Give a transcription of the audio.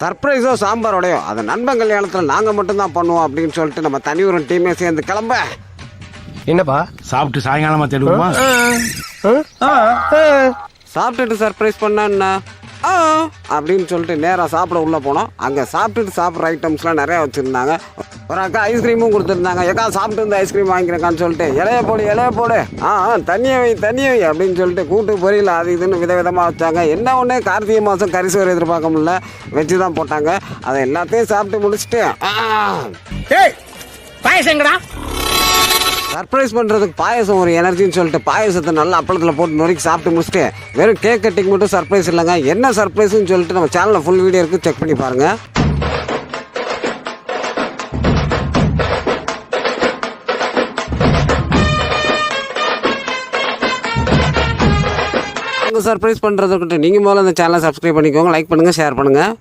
சர்ப்ரைஸோ சாம்பாரோடையோ அது நண்பன் கல்யாணத்தில் நாங்கள் மட்டும்தான் பண்ணுவோம் அப்படின்னு சொல்லிட்டு நம்ம தனியூரும் டீமே சேர்ந்து கிளம்ப. என்னப்பா சாப்பிட்டு சாயங்காலமா தேடுவோமா? சாப்பிட்டுட்டு சர்ப்ரைஸ் பண்ணா அப்படின்னு சொல்லிட்டு நேராக சாப்பிட உள்ளே போனோம். அங்கே சாப்பிட்டுட்டு சாப்பிட்ற ஐட்டம்ஸ்லாம் நிறையா வச்சுருந்தாங்க. ஒரு அக்கா ஐஸ்கிரீமும் கொடுத்துருந்தாங்க. எக்கா சாப்பிட்டு இருந்த ஐஸ்கிரீம் வாங்கிக்கிறக்கான்னு சொல்லிட்டு இலைய போடு தண்ணியை வை அப்படின்னு சொல்லிட்டு கூட்டு பொரியல் அது இதுன்னு விதவிதமாக வச்சாங்க. என்ன ஒன்று கார்த்திகை மாதம் கரிசோறு எதிர்பார்க்க முடியல, வச்சு தான் போட்டாங்க. அதை எல்லாத்தையும் சாப்பிட்டு முடிச்சுட்டு பாயசங்கடா சர்ப்ரைஸ் பண்ணுறதுக்கு பாயசம் ஒரு எனர்ஜின்னு சொல்லிட்டு பாயசத்தை நல்லா அப்பளத்தில் போட்டு நொறுக்கி சாப்பிட்டு முடிச்சுட்டு வெறும் கேக் கட்டிங் மட்டும் சர்ப்ரைஸ் இல்லைங்க. என்ன சர்ப்ரைஸ்ன்னு சொல்லிட்டு நம்ம சேனலில் ஃபுல் வீடியோ இருக்குது, செக் பண்ணி பாருங்கள். சர்ப்ரைஸ் பண்ணுறதுக்கிட்ட நீங்கள் முதல்ல இந்த சேனலை சப்ஸ்கிரைப் பண்ணிக்கோங்க, லைக் பண்ணுங்கள், ஷேர் பண்ணுங்கள்.